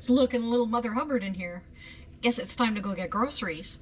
It's looking a little Mother Hubbard in here. Guess it's time to go get groceries.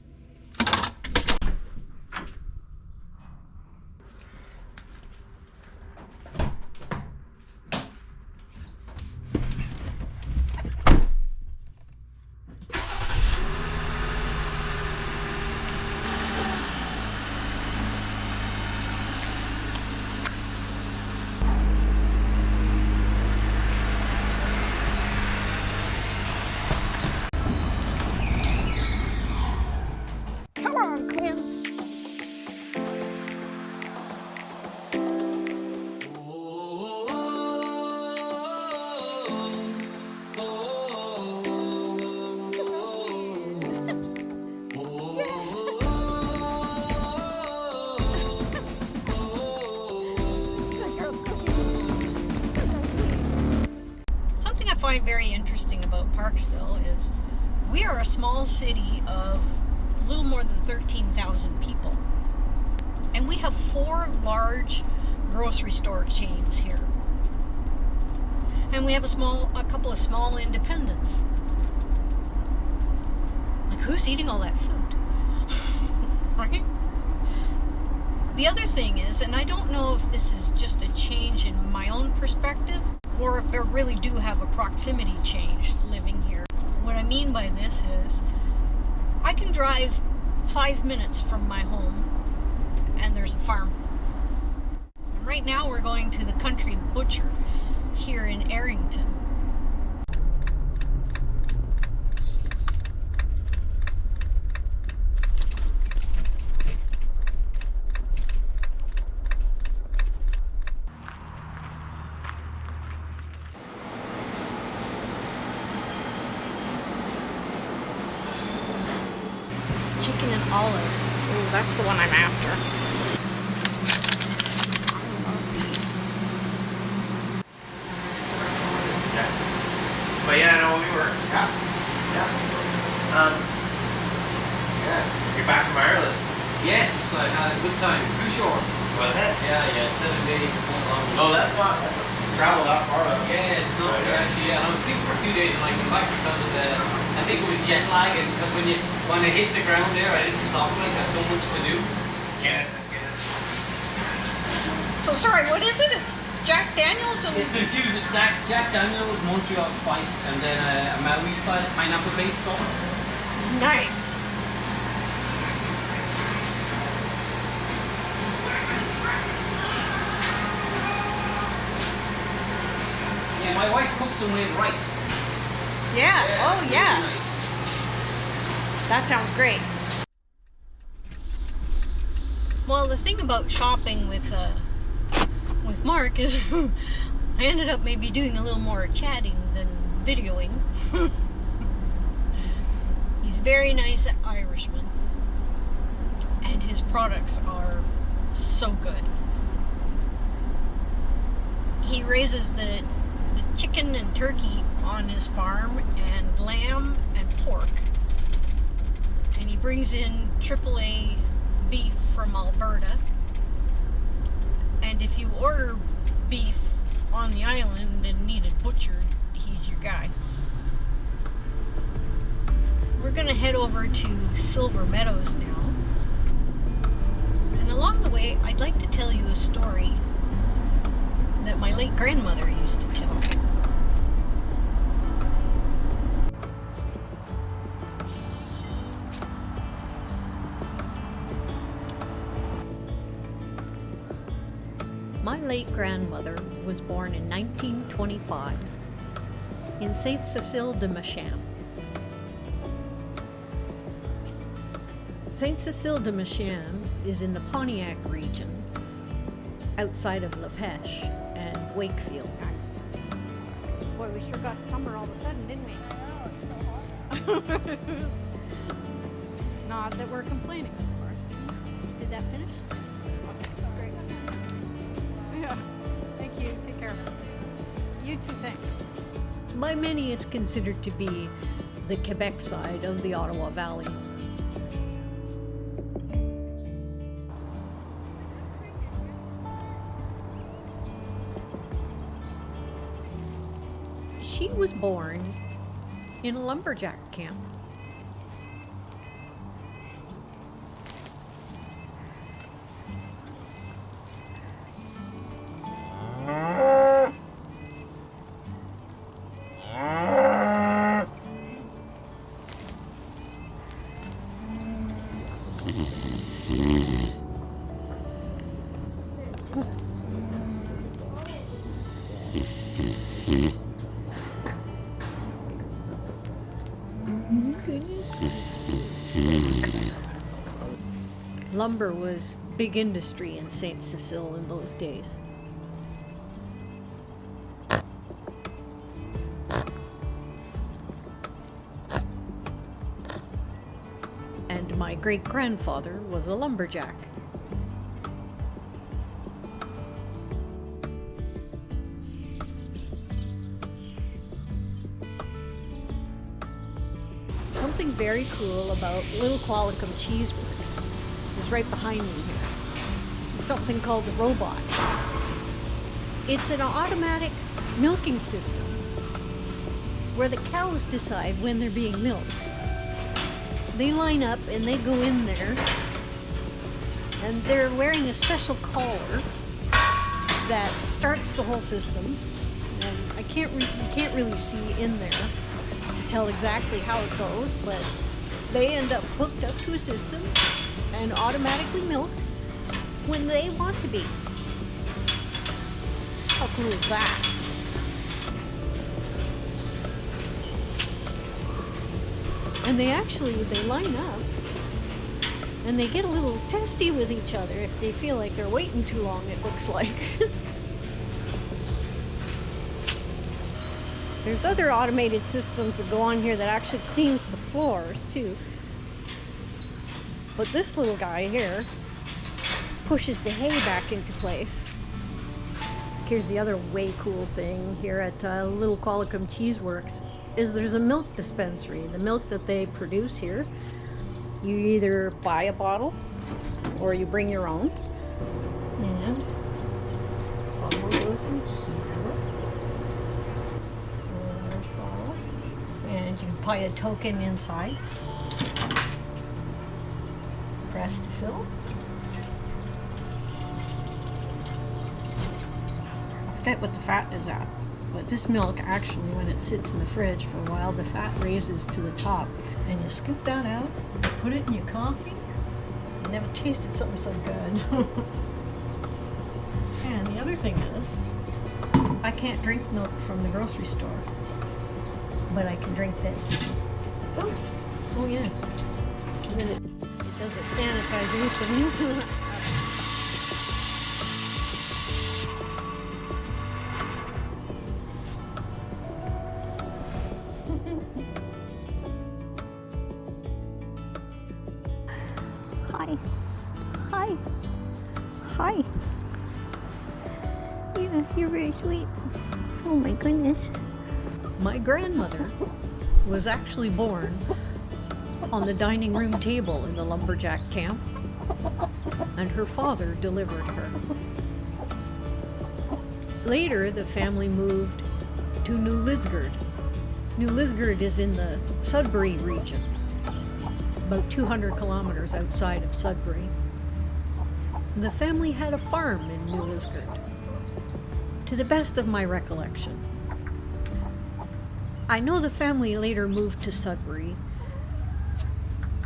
I find very interesting about Parksville is we are a small city of a little more than 13,000 people, and we have 4 large grocery store chains here, and we have a couple of small independents. Like, who's eating all that food? Right? The other thing is, and I don't know if this is just a change in my own perspective, or if I really do have a proximity change living here. What I mean by this is, I can drive 5 minutes from my home, and there's a farm. And right now we're going to the country butcher here in Arrington. Chicken and olive. Ooh, that's the one I'm after. I love these. Yeah. But yeah, no, we were. Yeah. You're back from Ireland. Yes, I had a good time. Too short. Was it? Yeah, 7 days. No, that's travel that far out. Yeah, it's not actually. Yeah, and I was sick for 2 days and I came back because of I think it was jet lag, and because when I hit the ground there, I didn't stop. I had so much to do. Yes. So sorry, what is it? It's Jack Daniels and... It's infused with Jack Daniels, Montreal spice, and then a Maui style pineapple-based sauce. Nice. Yeah, my wife cooks them with rice. Yeah. Oh, yeah. Really nice. That sounds great. Well, the thing about shopping with Mark is I ended up maybe doing a little more chatting than videoing. He's a very nice Irishman, and his products are so good. He raises the chicken and turkey on his farm, and lamb and pork, and he brings in AAA beef from Alberta. And if you order beef on the island and need it butchered, he's your guy. We're gonna head over to Silver Meadows now, and along the way I'd like to tell you a story that my late grandmother used to tell. My late grandmother was born in 1925 in Saint Cecile de Macham. Saint Cecile de Macham is in the Pontiac region, outside of La Pêche and Wakefield. Nice. Boy, we sure got summer all of a sudden, didn't we? I know, it's so hot. Not that we're complaining, of course. Did that finish? Great. Yeah. Thank you. Take care. You too, thanks. By many, it's considered to be the Quebec side of the Ottawa Valley. She was born in a lumberjack camp. Lumber was big industry in St. Cecile in those days. And my great-grandfather was a lumberjack. Something very cool about Little Qualicum Cheeseworks is right behind me here. It's something called the robot. It's an automatic milking system where the cows decide when they're being milked. They line up and they go in there, and they're wearing a special collar that starts the whole system. And you can't really see in there to tell exactly how it goes, but they end up hooked up to a system and automatically milked when they want to be. How cool is that? And they line up and they get a little testy with each other if they feel like they're waiting too long, it looks like. There's other automated systems that go on here that actually cleans the floors too. But this little guy here pushes the hay back into place. Here's the other way cool thing here at Little Qualicum Cheeseworks is there's a milk dispensary. The milk that they produce here, you either buy a bottle or you bring your own. And bottle goes in here. Large bottle. And you can buy a token inside. Press to fill. I forget what the fat is at, but this milk actually, when it sits in the fridge for a while, the fat raises to the top, and you scoop that out, put it in your coffee. You never tasted something so good. And the other thing is, I can't drink milk from the grocery store, but I can drink this. Oh yeah. And then it does a sanitization. Hi. Hi. Hi. Yeah, you're very sweet. Oh my goodness. My grandmother was actually born on the dining room table in the lumberjack camp, and her father delivered her. Later, the family moved to New Lisgard. New Lisgard is in the Sudbury region, about 200 kilometers outside of Sudbury. The family had a farm in New Lisgard, to the best of my recollection. I know the family later moved to Sudbury,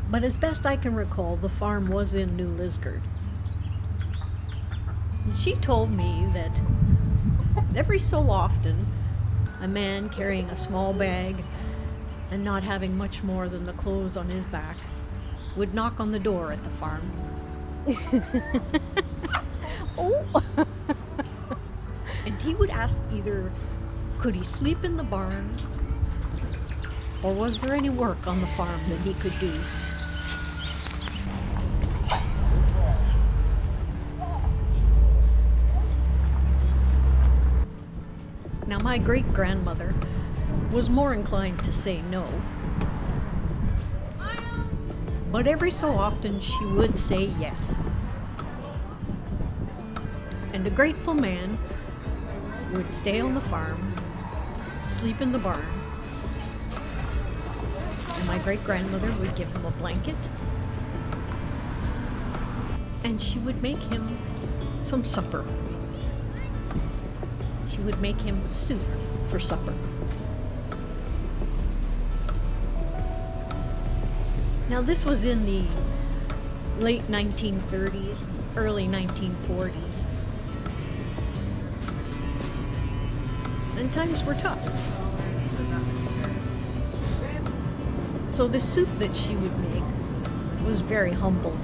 but as best I can recall, the farm was in New Lisgard. She told me that every so often, a man carrying a small bag and not having much more than the clothes on his back would knock on the door at the farm. Oh! And he would ask either, could he sleep in the barn, or was there any work on the farm that he could do? Now, my great-grandmother was more inclined to say no, but every so often she would say yes. And a grateful man would stay on the farm, sleep in the barn, And my great-grandmother would give him a blanket, and she would make him some supper. She would make him soup for supper. Now this was in the late 1930s, early 1940s. And times were tough. So the soup that she would make was very humble.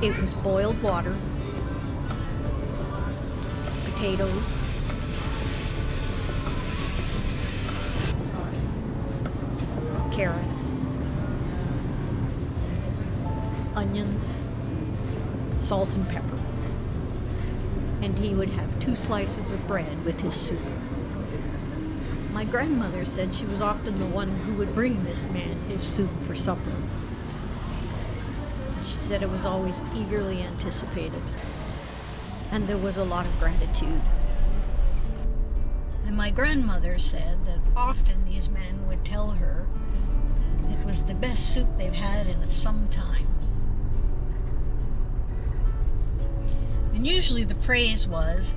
It was boiled water, potatoes, carrots, onions, salt and pepper. And he would have 2 slices of bread with his soup. My grandmother said she was often the one who would bring this man his soup for supper. She said it was always eagerly anticipated, and there was a lot of gratitude. And my grandmother said that often these men would tell her it was the best soup they've had in some time. And usually the praise was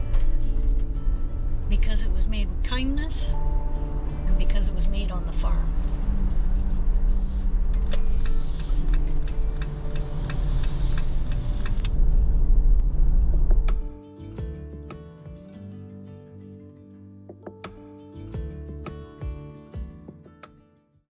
because it was made with kindness and because it was made on the farm.